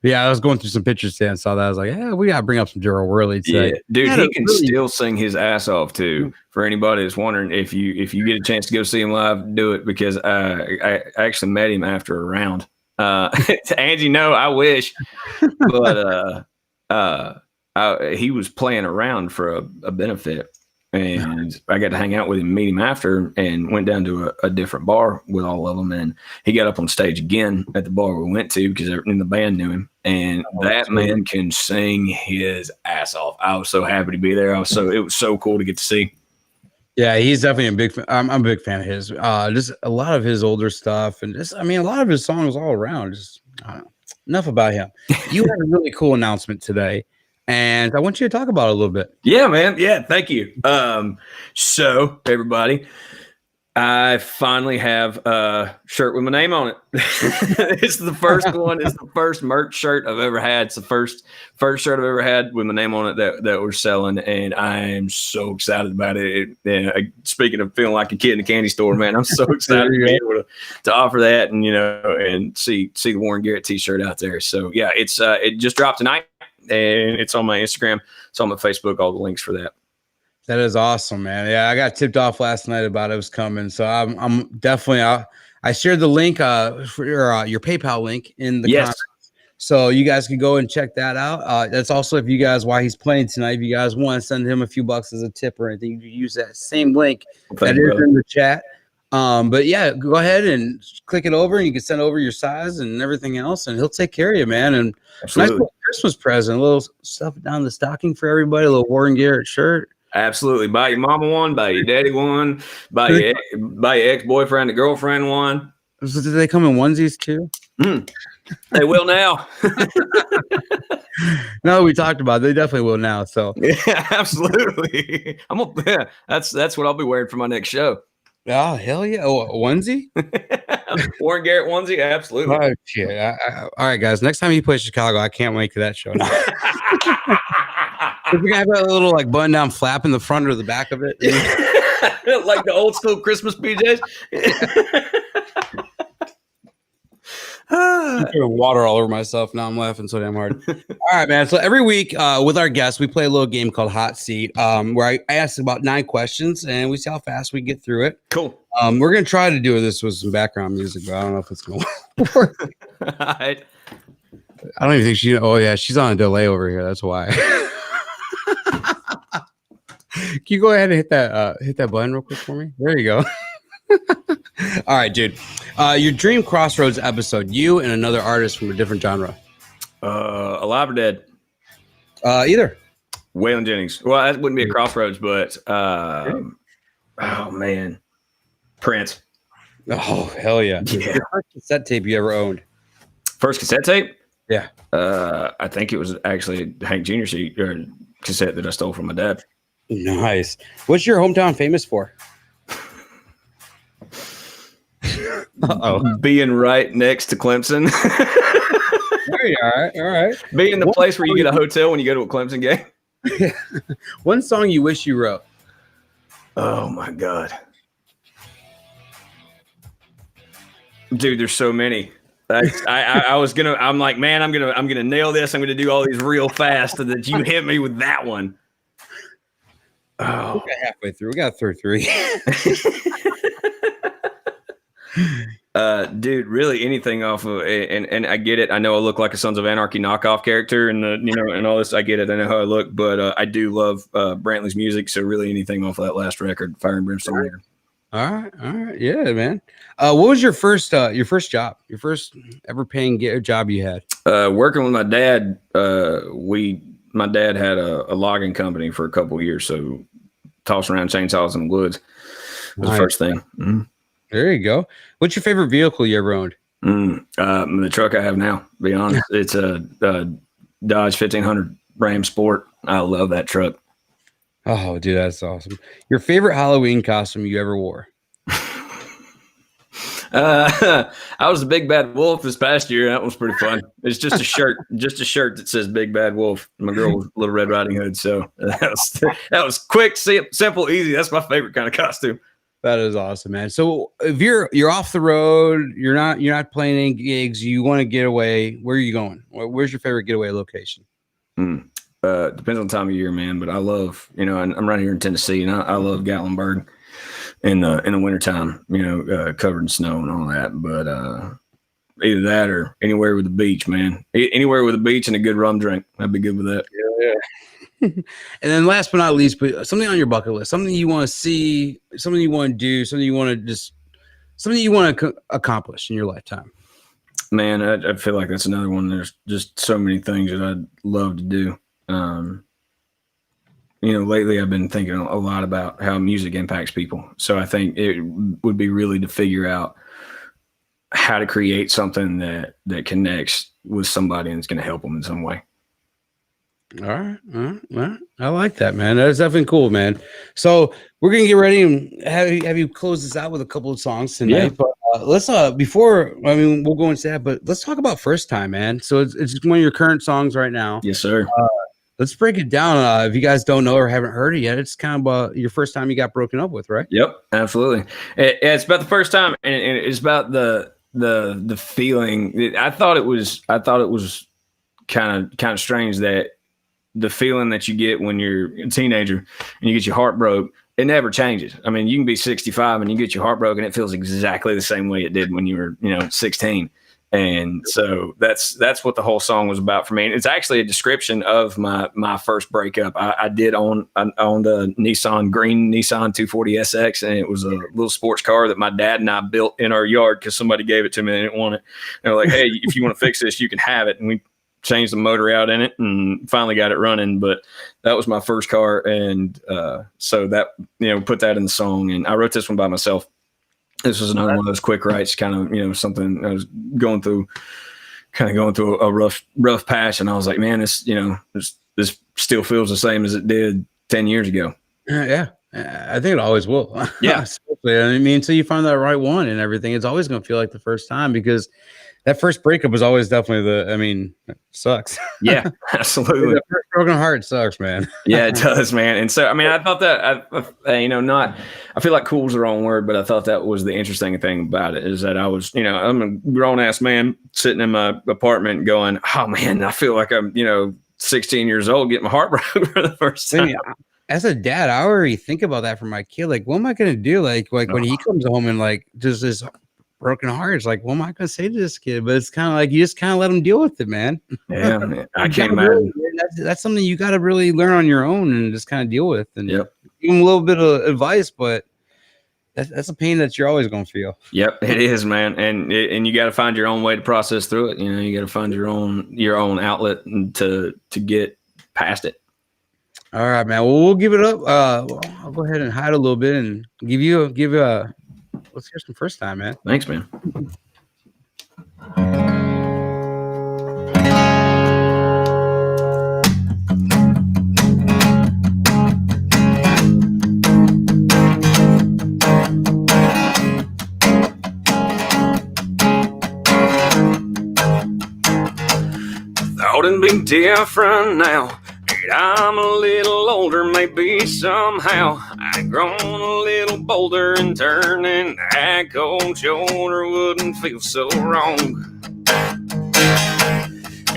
yeah, I was going through some pictures today and saw that. I was like, yeah, we gotta bring up some Gerald Worley today. Yeah, dude, he can still sing his ass off too. For anybody that's wondering, if you get a chance to go see him live, do it, because I actually met him after a round. Angie, no, I wish, but he was playing around for a benefit, and I got to hang out with him, meet him after, and went down to a different bar with all of them. And he got up on stage again at the bar we went to, because everyone in the band knew him, and that man can sing his ass off. I was so happy to be there. It was so cool to get to see. Yeah, he's definitely a big fan. I'm a big fan of his. Just a lot of his older stuff, and a lot of his songs all around. Just enough about him. You had a really cool announcement today, and I want you to talk about it a little bit. Yeah, man. Yeah, thank you. So everybody, I finally have a shirt with my name on it. It's the first one. It's the first merch shirt I've ever had. It's the first shirt I've ever had with my name on it that we're selling, and I am so excited about it. Speaking of feeling like a kid in a candy store, man, I'm so excited to be able to offer that, and and see the Warren Garrett T-shirt out there. So yeah, it just dropped tonight, and it's on my Instagram. It's on my Facebook. All the links for that. That is awesome, man. Yeah, I got tipped off last night about it was coming, so I'm definitely. I shared the link for your PayPal link in the comments, so you guys can go and check that out. That's also, if you guys, while he's playing tonight, if you guys want to send him a few bucks as a tip or anything, you can use that same link that is in the chat. But yeah, go ahead and click it over, and you can send over your size and everything else, and he'll take care of you, man. And nice little Christmas present, a little stuff down the stocking for everybody, a little Warren Garrett shirt. Absolutely. Buy your mama one, buy your daddy one, buy your ex-boyfriend and girlfriend one. Do they come in onesies too? They will now. No, we talked about it. They definitely will now. So yeah, absolutely. That's what I'll be wearing for my next show. Oh, hell yeah. Oh, a onesie? Warren Garrett onesie? Absolutely. Oh, shit. All right, guys. Next time you play Chicago, I can't wait to that show now. We're gonna have a little button down flap in the front or the back of it. Like the old school Christmas PJs. I'm putting water all over myself. Now I'm laughing so damn hard. All right, man. So every week with our guests, we play a little game called Hot Seat, where I ask about 9 questions, and we see how fast we get through it. Cool. We're going to try to do this with some background music, but I don't know if it's going to work. All right. I don't even think she. Oh, yeah. She's on a delay over here. That's why. Can you go ahead and hit that button real quick for me? There you go. All right, dude. Your dream Crossroads episode, you and another artist from a different genre. Alive or Dead? Either. Waylon Jennings. Well, that wouldn't be a Crossroads, but oh man, Prince. Oh, hell yeah. Yeah. The first cassette tape you ever owned? First cassette tape? Yeah. I think it was actually a Hank Jr. cassette that I stole from my dad. Nice. What's your hometown famous for? Being right next to Clemson. All right. Being the place where you get a hotel when you go to a Clemson game. One song you wish you wrote. Oh my God. Dude, there's so many. I'm like, man, I'm gonna nail this. I'm gonna do all these real fast, and that you hit me with that one. Oh, we got halfway through. We got through 3. Dude, really anything off of and I get it. I know I look like a Sons of Anarchy knockoff character and and all this. I get it. I know how I look, but I do love Brantley's music. So really anything off of that last record, Fire and Brimstone. All right, yeah, man. What was your first job? Your first ever paying job you had? Working with my dad. My dad had a logging company for a couple of years, so toss around chainsaws in the woods was the first thing. Mm-hmm. There you go. What's your favorite vehicle you ever owned? The truck I have now, to be honest. It's a Dodge 1500 Ram Sport. I love that truck. Oh, dude, that's awesome. Your favorite Halloween costume you ever wore? I was the Big Bad Wolf this past year. That was pretty fun. It's just a shirt that says Big Bad Wolf. My girl was Little Red Riding Hood. So that was quick, simple, easy. That's my favorite kind of costume. That is awesome, man. So if you're off the road, you're not playing any gigs, you want to get away, where are you going? Where's your favorite getaway location? Depends on the time of year, man. But I love, I'm right here in Tennessee, and I love Gatlinburg in the wintertime, covered in snow and all that. But either that or anywhere with the beach, man. Anywhere with a beach and a good rum drink. I'd be good with that. Yeah. And then last but not least, but something on your bucket list, something you want to see, something you want to do, something you want to accomplish in your lifetime. Man, I feel like that's another one. There's just so many things that I'd love to do. Lately I've been thinking a lot about how music impacts people. So I think it would be really to figure out how to create something that connects with somebody and it's going to help them in some way. All right. I like that, man. That's definitely cool, man. So we're gonna get ready and have you close this out with a couple of songs tonight. Yeah. But let's we'll go into that, but let's talk about First Time, man. So it's one of your current songs right now. Yes, sir. Let's break it down. If you guys don't know or haven't heard it yet, it's kind of your first time you got broken up with, right? Yep, absolutely. It's about the first time, and it's about the feeling. I thought it was kind of strange that the feeling that you get when you're a teenager and you get your heart broke, it never changes. I mean, you can be 65 and you get your heart broken, it feels exactly the same way it did when you were, 16. And so that's what the whole song was about for me. And it's actually a description of my first breakup. I owned a green Nissan 240 SX, and it was a little sports car that my dad and I built in our yard because somebody gave it to me and they didn't want it. And they were like, hey, if you want to fix this, you can have it. And we changed the motor out in it and finally got it running. But that was my first car. And so that, put that in the song. And I wrote this one by myself. This was another one of those quick writes, kind of, something I was going through a rough patch. And I was like, man, this still feels the same as it did 10 years ago. Yeah. I think it always will. Yeah. Until you find that right one and everything, it's always going to feel like the first time, because that first breakup was always definitely it sucks. Yeah, absolutely. The first broken heart sucks, man. Yeah, it does, man. And so, I thought that, I feel like cool's the wrong word, but I thought that was the interesting thing about it, is that I was, I'm a grown ass man sitting in my apartment going, oh man, I feel like I'm, 16 years old getting my heart broken for the first time. As a dad, I already think about that for my kid. Like, what am I going to do? Like when he comes home and just this broken heart, it's like, what am I going to say to this kid? But it's kind of like, you just kind of let him deal with it, man. Yeah, man. I can't imagine. That's something you got to really learn on your own and just kind of deal with, and give him a little bit of advice, but that's a pain that you're always going to feel. Yep, it is, man. And you got to find your own way to process through it. You got to find your own outlet to get past it. All right, man. Well, we'll give it up. I'll go ahead and hide a little bit and give a. Let's hear some First Time, man. Thanks, man. Thought it'd be different now. I'm a little older, maybe somehow I've grown a little bolder, and turning that cold shoulder wouldn't feel so wrong.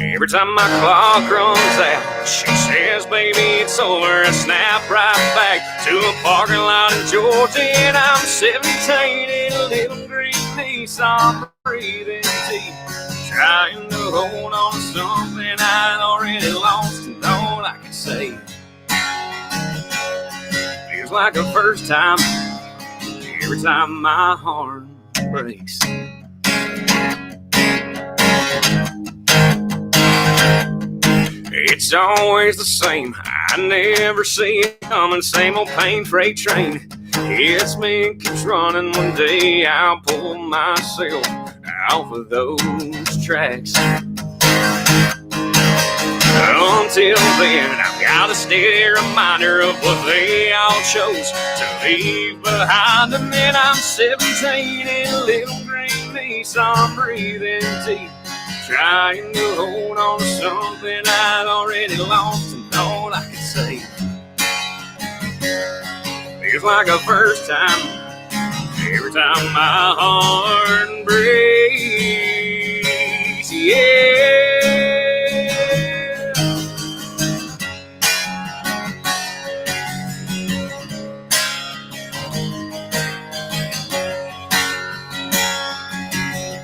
Every time my clock runs out, she says, baby, it's over. I snap right back to a parking lot in Georgia, and I'm 17 in a little green knees, I'm breathing deep, trying to hold on to something I'd already lost, and all I can say feels like a first time every time my heart breaks. It's always the same, I never see it coming. Same old pain freight train hits me and keeps running. One day I'll pull myself off of those tracks. Until then, I've got a steady reminder of what they all chose to leave behind. And then I'm 17 in a little green piece, I'm breathing deep, trying to hold on to something I'd already lost, and all I can say feels like a first time every time my heart breaks. Yeah.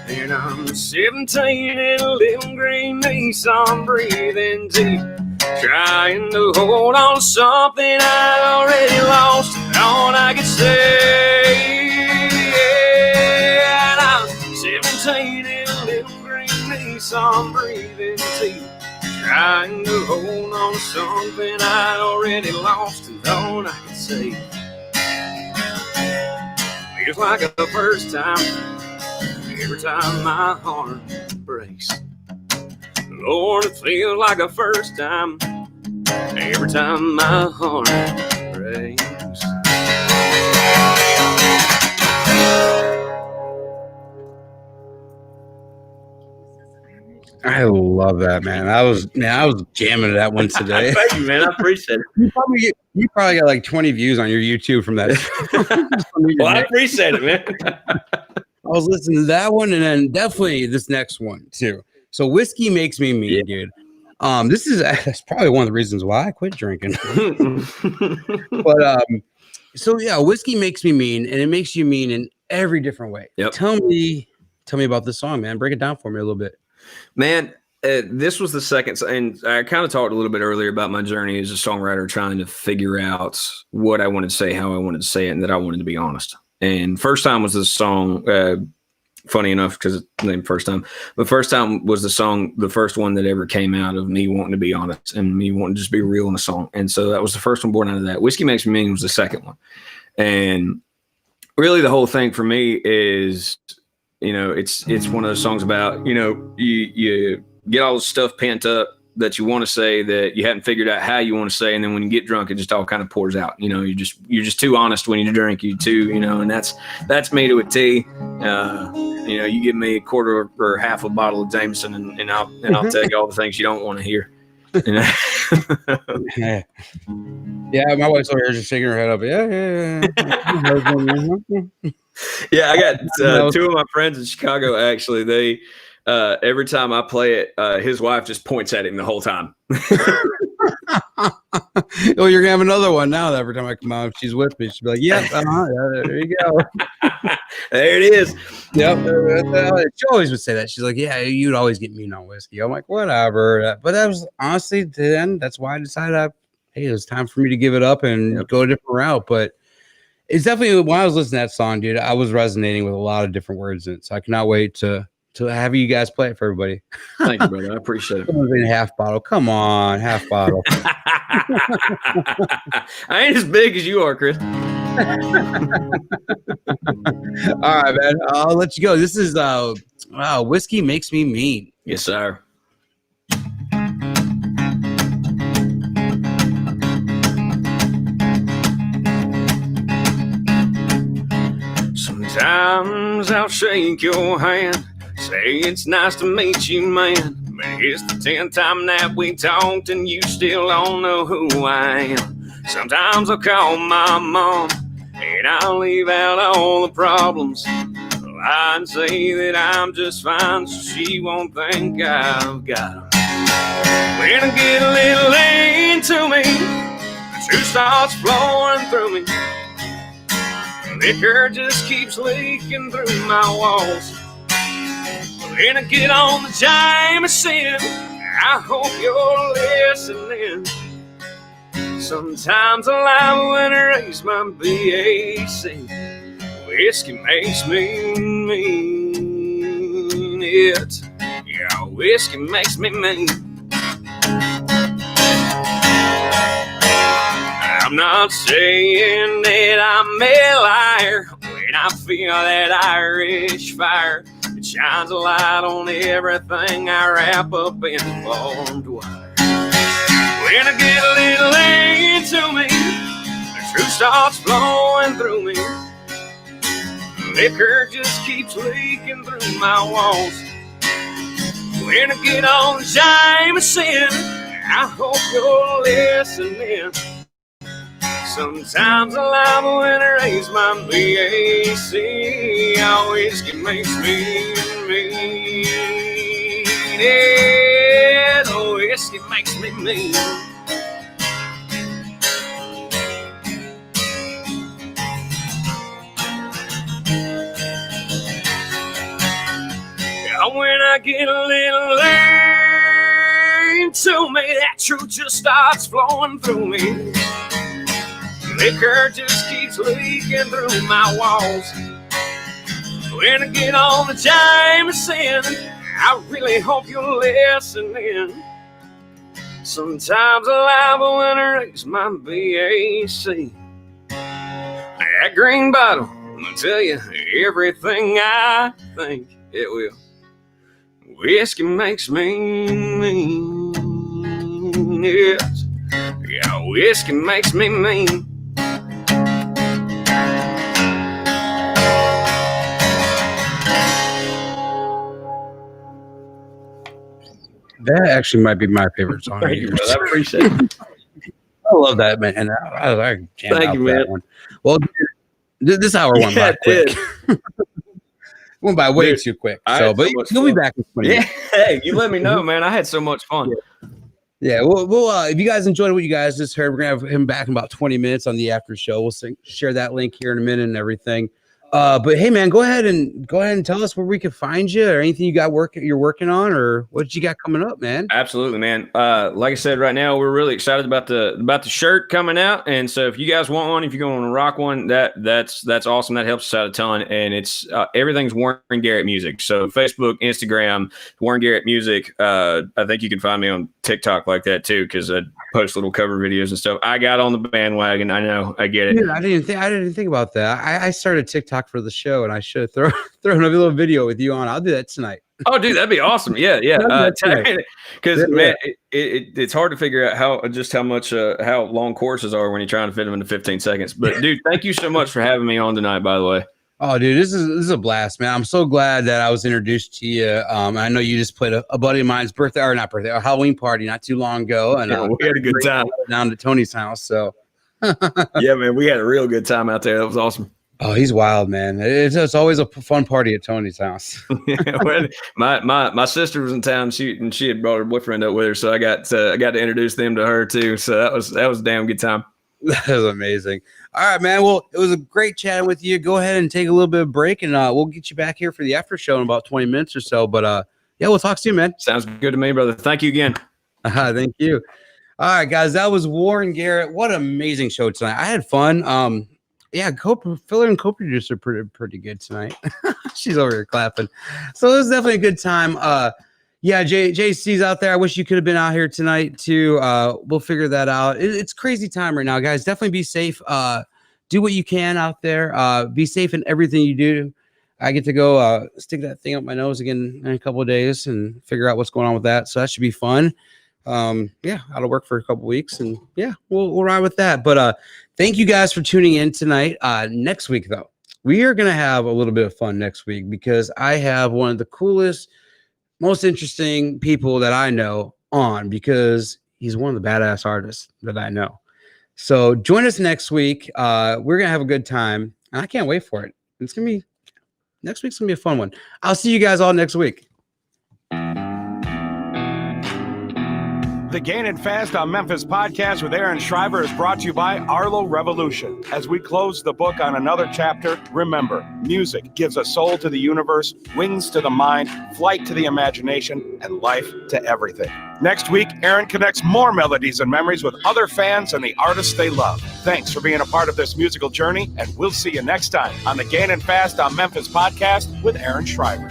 And I'm 17 in a little green Nissan, breathing deep, trying to hold on to something I already lost, and all I can say, yeah. And I'm 17 in a little green Nissan, breathing deep, trying to hold on to something I already lost, and all I can say feels like the first time every time my heart breaks. Lord, it feels like the first time every time my heart breaks. I love that, man. I was jamming to that one today. Thank you, man. I appreciate it. You probably got like 20 views on your YouTube from that. Well, I appreciate it, man. I was listening to that one, and then definitely this next one too. So Whiskey Makes Me Mean, dude. That's probably one of the reasons why I quit drinking. But so yeah, Whiskey Makes Me Mean, and it makes you mean in every different way. Yep. Tell me about this song, man. Break it down for me a little bit. Man, this was the second, and I kind of talked a little bit earlier about my journey as a songwriter, trying to figure out what I wanted to say, how I wanted to say it, and that I wanted to be honest. And first time was this song, funny enough, because it's named First Time. The first time was the song, the first one that ever came out of me wanting to be honest and me wanting to just be real in a song. And so that was the first one born out of that. Whiskey Makes Me Mean was the second one. And really the whole thing for me is, you know, it's one of those songs about, you know, you get all the stuff pent up that you want to say that you haven't figured out how you want to say, and then when you get drunk, it just all kind of pours out. You know, you're just too honest when you drink. You know, and that's me to a T. You know, you give me a quarter or half a bottle of Jameson, and I'll tell you all the things you don't want to hear. You know? Yeah, my wife's over here just shaking her head up. Yeah. Yeah, I got two of my friends in Chicago. Actually, they. Every time I play it, his wife just points at him the whole time. Oh, you're gonna have another one now. Every time I come out, if she's with me, she'll be like, "Yep, yeah, there you go." There it is. Yep. She always would say that. She's like, "Yeah, you'd always get mean on whiskey." I'm like, "Whatever." But that was honestly then. That's why I decided, hey, it was time for me to give it up and go a different route. But it's definitely, when I was listening to that song, dude, I was resonating with a lot of different words in it. So I cannot wait to have you guys play it for everybody. Thank you, brother. I appreciate it. In half bottle. Come on, half bottle. I ain't as big as you are, Chris. All right, man. I'll let you go. This is Whiskey Makes Me Mean. Yes, sir. Sometimes I'll shake your hand, say it's nice to meet you, man. But it's the 10th time that we talked and you still don't know who I am. Sometimes I'll call my mom and I'll leave out all the problems. Lie and say that I'm just fine so she won't think I've got them. When I get a little into me, the truth starts flowing through me. Liquor just keeps leaking through my walls. When I get on the Jameson, I hope you're listening. Sometimes a live when I raise my BAC. Whiskey makes me mean it. Yeah, whiskey makes me mean. I'm not saying that I'm a liar when I feel that Irish fire. It shines a light on everything I wrap up in barbed wire. When I get a little into me, the truth starts flowing through me. Liquor just keeps leaking through my walls. When I get on Jameson, I hope you're listening. Sometimes I lie when I raise my BAC. Oh, whiskey makes me mean it. Oh, whiskey makes me mean. When I get a little into me, that truth just starts flowing through me. Liquor just keeps leaking through my walls. When I get on the Jameson, I really hope you're listening. Sometimes I lie when I raise my BAC. That green bottle will tell you everything I think it will. Whiskey makes me mean, yes. Yeah, whiskey makes me mean. That actually might be my favorite song. Thank you, brother. I appreciate it. I love that, man. And I jammed Thank out you, that man. one. Well, this hour went by quick. Went by way too quick. So, but you'll be back in 20 minutes. Hey, you let me know, man. I had so much fun. Yeah, well, if you guys enjoyed what you guys just heard, we're gonna have him back in about 20 minutes on the after show. We'll share that link here in a minute and everything. But hey, man, go ahead and tell us where we can find you, or anything you're working on, or what you got coming up, man. Absolutely, man. Like I said, right now we're really excited about the shirt coming out, and so if you guys want one, if you're going to rock one, that's awesome. That helps us out a ton, and it's everything's Warren Garrett Music. So Facebook, Instagram, Warren Garrett Music. I think you can find me on TikTok like that too, because I post little cover videos and stuff. I got on the bandwagon. I know, I get it. Dude, I didn't think about that. I started TikTok for the show, and I should have thrown a little video with you on. I'll do that tonight. Oh, dude, that'd be awesome. Yeah. Because man, it's hard to figure out how long courses are when you're trying to fit them into 15 seconds. But dude, thank you so much for having me on tonight, by the way. Oh, dude, this is a blast, man. I'm so glad that I was introduced to you. I know you just played a buddy of mine's a Halloween party not too long ago, and we had a good time down to Tony's house. So yeah, man, we had a real good time out there. That was awesome. Oh, he's wild, man. It's always a fun party at Tony's house. my sister was in town. She had brought her boyfriend up with her, so I got to introduce them to her too. So that was a damn good time. That was amazing. All right, man. Well, it was a great chatting with you. Go ahead and take a little bit of break, and we'll get you back here for the after show in about 20 minutes or so. But yeah, we'll talk soon, man. Sounds good to me, brother. Thank you again. Thank you. All right, guys. That was Warren Garrett. What an amazing show tonight. I had fun. Yeah, filler and co-producer pretty good tonight. She's over here clapping. So it was definitely a good time. Yeah, JC's out there. I wish you could have been out here tonight too. We'll figure that out. It's crazy time right now, guys. Definitely be safe. Do what you can out there. Be safe in everything you do. I get to go stick that thing up my nose again in a couple of days and figure out what's going on with that. So that should be fun. Yeah, out of work for a couple of weeks, and yeah, we'll ride with that. But thank you guys for tuning in tonight. Next week, though, we are gonna have a little bit of fun next week because I have one of the coolest, most interesting people that I know on, because he's one of the badass artists that I know. So join us next week. We're gonna have a good time, and I can't wait for it. Next week's gonna be a fun one. I'll see you guys all next week. The Gainin Fast on Memphis podcast with Aaron Shriver is brought to you by Arlo Revolution. As we close the book on another chapter, remember, music gives a soul to the universe, wings to the mind, flight to the imagination, and life to everything. Next week, Aaron connects more melodies and memories with other fans and the artists they love. Thanks for being a part of this musical journey, and we'll see you next time on the Gainin Fast on Memphis podcast with Aaron Shriver.